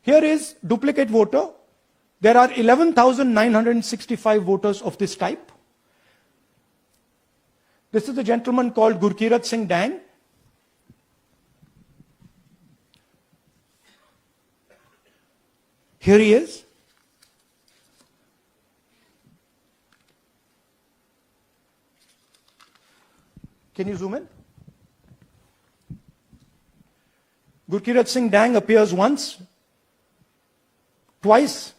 Here is duplicate voter. There are 11,965 voters of this type. This is a gentleman called Gurkirat Singh Dang. Here he is. Can you zoom in? Gurkirat Singh Dang appears once, twice,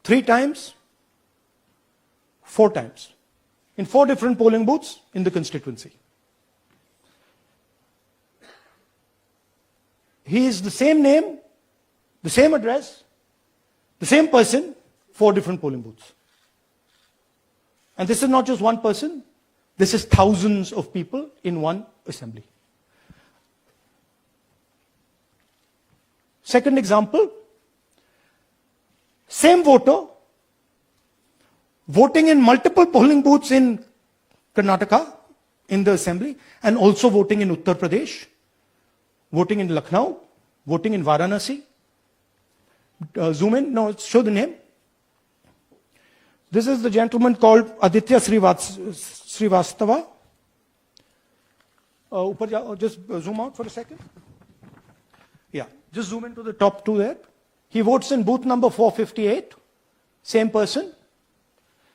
3 times, 4 times, in 4 different polling booths in the constituency. He is the same name, the same address, the same person, 4 different polling booths. And this is not just one person, this is thousands of people in one assembly. Second example, same voter voting in multiple polling booths in Karnataka in the assembly and also voting in Uttar Pradesh, voting in Lucknow, voting in Varanasi. Zoom in, no, show the name. This is the gentleman called Aditya Srivastava. Just zoom out for a second. Yeah, just zoom into the top 2 there. He votes in booth number 458, same person.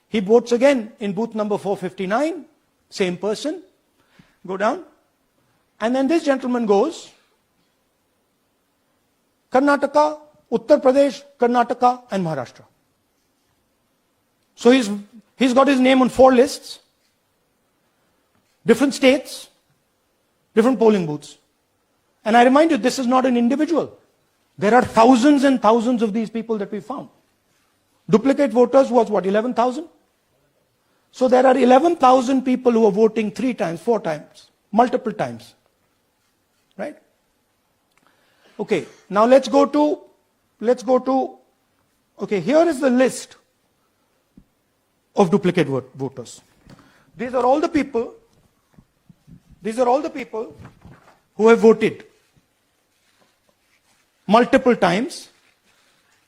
He votes again in booth number 459, same person. Go down. And then this gentleman goes, Karnataka, Uttar Pradesh, Karnataka, and Maharashtra. So he's got his name on 4 lists, different states, different polling booths. And I remind you, this is not an individual. There are thousands and thousands of these people that we found. Duplicate voters was what, 11,000? So there are 11,000 people who are voting 3 times, 4 times, multiple times. Right? Okay, now let's go to, okay, here is the list of duplicate voters. These are all the people who have voted multiple times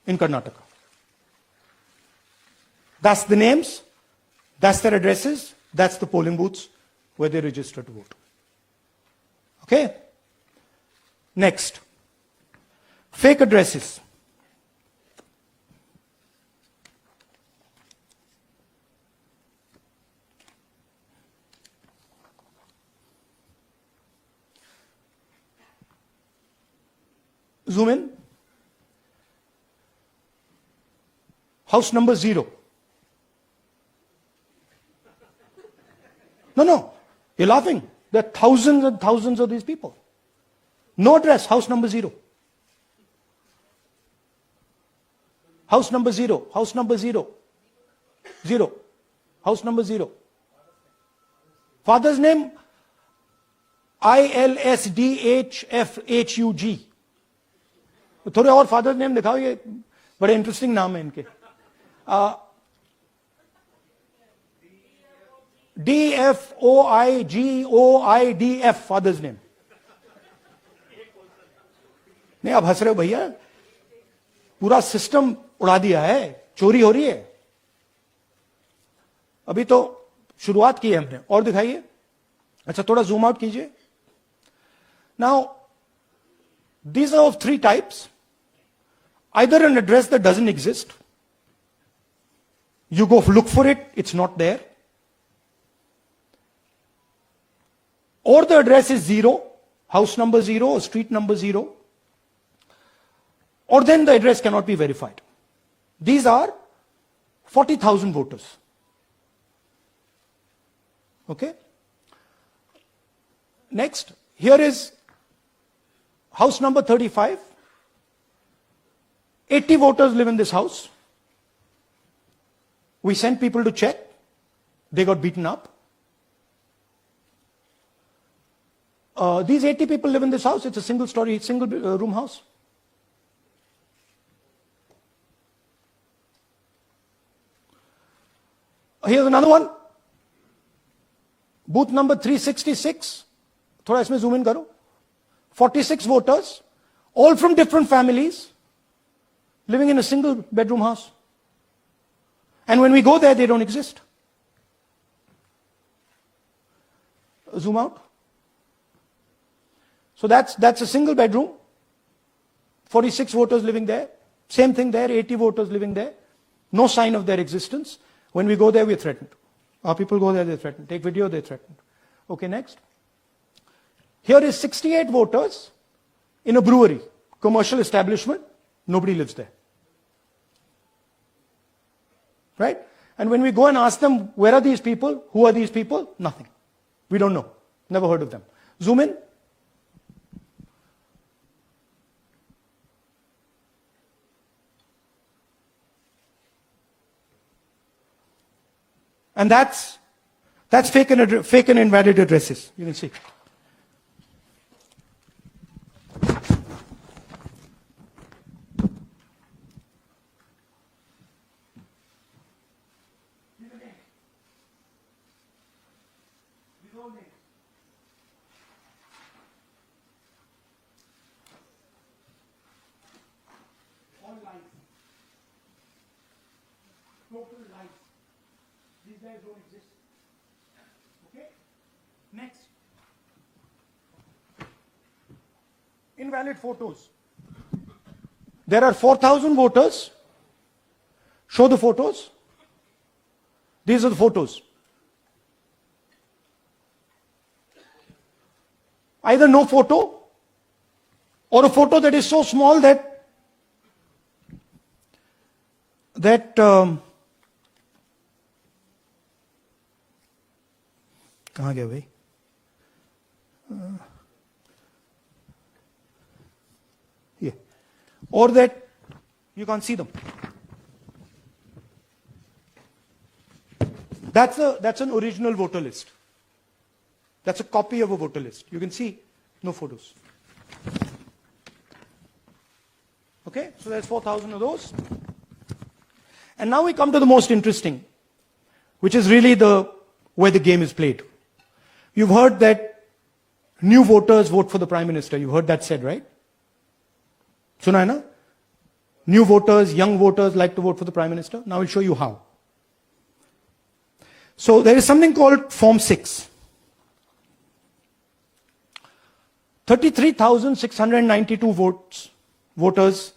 in Karnataka. That's the names, that's their addresses, that's the polling booths where they register to vote. Okay? Next. Fake addresses. Zoom in. House number 0. No, you're laughing. There are thousands and thousands of these people. No address, house number 0. House number 0, house number 0. 0. House number 0. Father's name, ILSDHFHUG. थोड़े और father name दिखाओ, ये बड़े interesting नाम है इनके. DFOIGOIDF father's name. नहीं, आप हंस रहे हो भैया, पूरा सिस्टम उड़ा दिया है, चोरी हो रही है. अभी तो शुरुआत की है हमने, और दिखाइए. अच्छा, थोड़ा जूम आउट कीजिए. Now these are of 3 types. Either an address that doesn't exist, you go look for it, it's not there, or the address is 0, house number 0 or street number 0, or then the address cannot be verified. These are 40,000 voters. Okay? Next, here is house number 35. 80 voters live in this house. We sent people to check. They got beaten up. These 80 people live in this house. It's a single room house. Here's another one. Booth number 366. थोड़ा इसमें zoom in करो. 46 voters. all from different families, living in a single bedroom house. And when we go there, they don't exist. Zoom out. So that's a single bedroom, 46 voters living there. Same thing there, 80 voters living there. No sign of their existence. When we go there, we're threatened. Our people go there, they're threatened. Take video, they're threatened. Okay, next. Here is 68 voters in a brewery, commercial establishment. Nobody lives there. Right? And when we go and ask them, where are these people? Who are these people? Nothing. We don't know. Never heard of them. Zoom in. And that's fake and invalid addresses. You can see. All lies. Total lies. These guys don't exist. Okay? Next. Invalid photos. There are 4,000 voters. Show the photos. These are the photos. Either no photo or a photo that is so small that कहाँ गया भाई? Yeah. Or that you can't see them. That's an original voter list. That's a copy of a voter list. You can see no photos. Okay, so there's 4,000 of those. And now we come to the most interesting, which is really where the game is played. You've heard that new voters vote for the Prime Minister. You've heard that said, right? Suna hai na? New voters, young voters like to vote for the Prime Minister. Now I'll show you how. So there is something called Form 6. 33,692 voters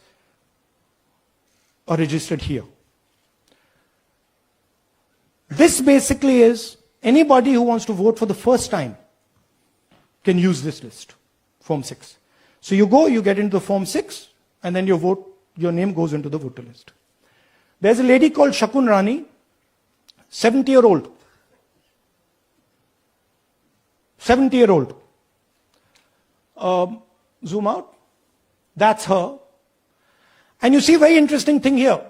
are registered here. This basically is anybody who wants to vote for the first time can use this list, Form 6. So you go, you get into the Form 6, and then your name goes into the voter list. There's a lady called Shakun Rani, 70-year-old. 70-year-old. Zoom out. That's her. And you see a very interesting thing here.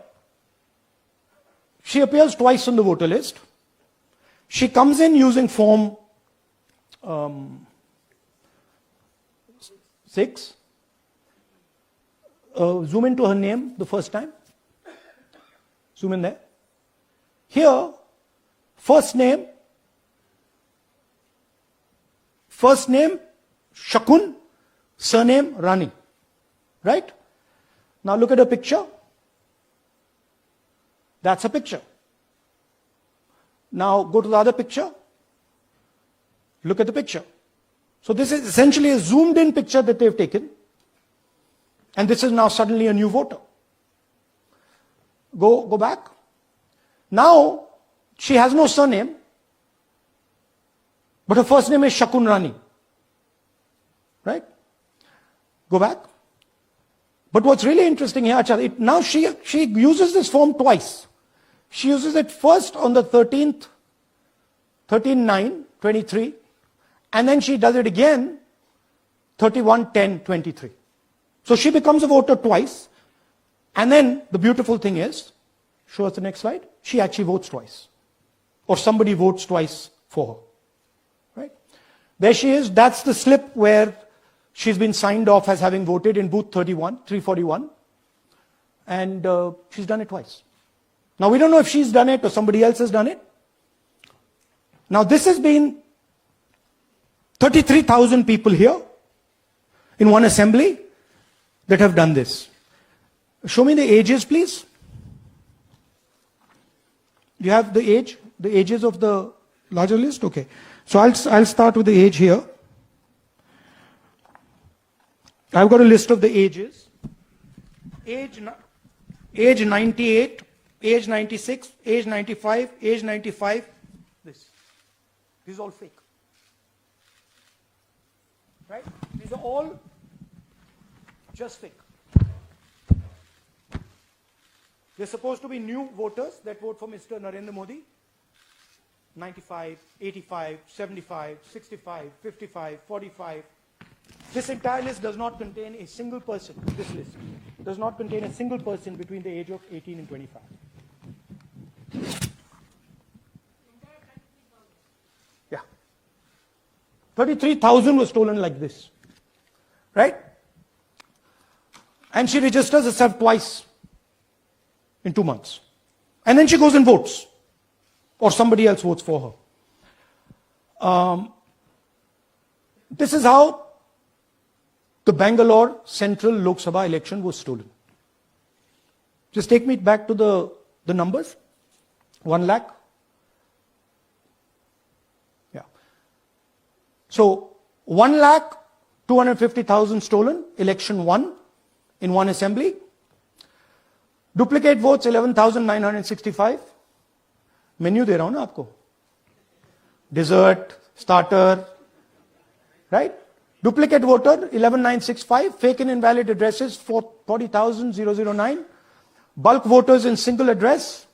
She appears twice on the voter list. She comes in using Form 6. Zoom into her name the first time. Zoom in there. Here, first name, Shakun, surname, Rani. Right? Now look at her picture. That's a picture. Now go to the other picture. Look at the picture. So this is essentially a zoomed in picture that they've taken. And this is now suddenly a new voter. Go back. Now she has no surname, but her first name is Shakun Rani. Right? Go back. But what's really interesting here, now she uses this form twice. She uses it first on the 13th, 13/9/23, and then she does it again 31/10/23. So she becomes a voter twice, and then the beautiful thing is, show us the next slide, she actually votes twice. Or somebody votes twice for her. Right? There she is, that's the slip where she's been signed off as having voted in booth 341, and she's done it twice. Now we don't know if she's done it or somebody else has done it. Now this has been 33,000 people here in one assembly, that have done this. Show me the ages, please. Do you have the ages of the larger list? Okay. So I'll start with the age here. I've got a list of the ages. Age 98, age 96, age 95, age 95. This is all fake. Right? These are all just fake. They're supposed to be new voters that vote for Mr. Narendra Modi. 95, 85, 75, 65, 55, 45. This entire list does not contain a single person. This list does not contain a single person between the age of 18 and 25. Yeah. 33,000 was stolen like this. Right? And she registers herself twice in 2 months. And then she goes and votes. Or somebody else votes for her. This is how the Bangalore Central Lok Sabha election was stolen. Just take me back to the numbers. 1 lakh. Yeah. So 1,250,000 stolen, election won in one assembly. Duplicate votes 11,965. Menu दे रहा हूं ना आपको. Dessert, starter, right? Duplicate voter 11,965. Fake and invalid addresses 40,009. Bulk voters in single address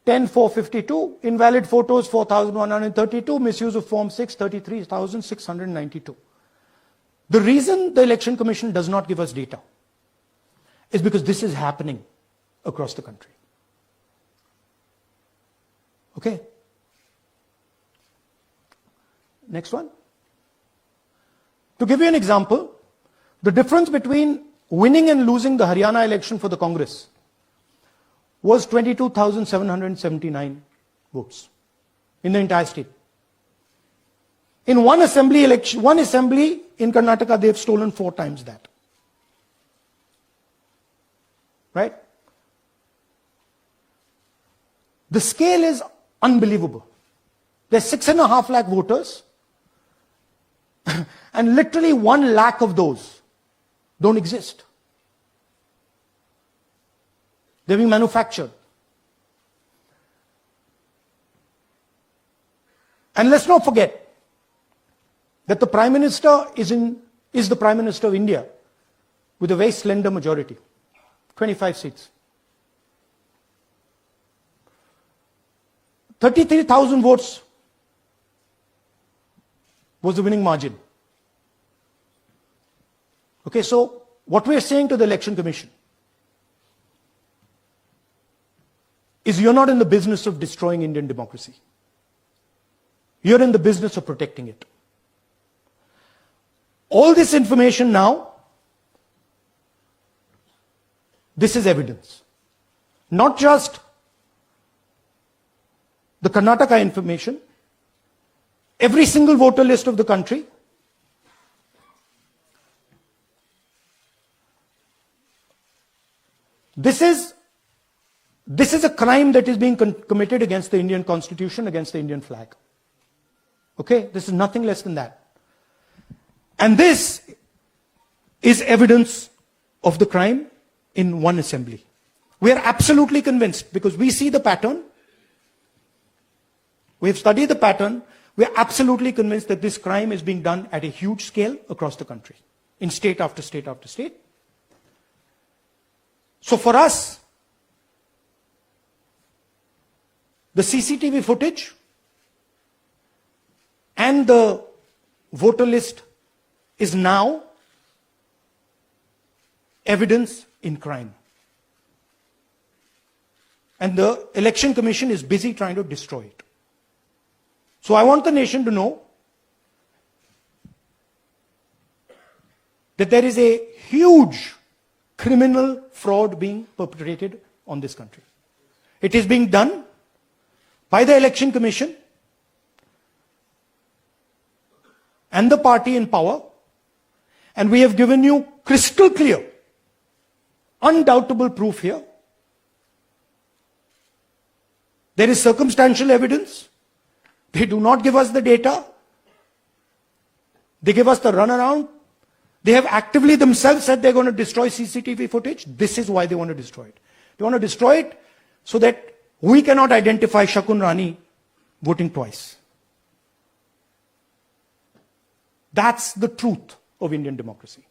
10,452. Invalid photos 4,132. Misuse of Form 6 33,692. The reason the Election Commission does not give us data is because this is happening across the country. Okay. Next one. To give you an example, the difference between winning and losing the Haryana election for the Congress was 22,779 votes in the entire state. In one assembly in Karnataka, they've stolen 4 times that. Right? The scale is unbelievable. There's 6.5 lakh voters, and literally 1 lakh of those don't exist. They're being manufactured. And let's not forget that the Prime Minister is the Prime Minister of India with a very slender majority, 25 seats. 33,000 votes was the winning margin. Okay, so what we are saying to the Election Commission is you're not in the business of destroying Indian democracy. You're in the business of protecting it. All this information now, this is evidence. Not just the Karnataka information, every single voter list of the country, this is a crime that is being committed against the Indian Constitution, against the Indian flag. Okay, this is nothing less than that. And this is evidence of the crime in one assembly. We are absolutely convinced because we see the pattern. We have studied the pattern. We are absolutely convinced that this crime is being done at a huge scale across the country, in state after state after state. So for us, the CCTV footage and the voter list is now evidence in crime. And the Election Commission is busy trying to destroy it. So I want the nation to know that there is a huge criminal fraud being perpetrated on this country. It is being done by the Election Commission and the party in power, and we have given you crystal clear, undoubtable proof here. There is circumstantial evidence. They do not give us the data. They give us the runaround. They have actively themselves said they're going to destroy CCTV footage. This is why they want to destroy it. They want to destroy it so that we cannot identify Shakun Rani voting twice. That's the truth of Indian democracy.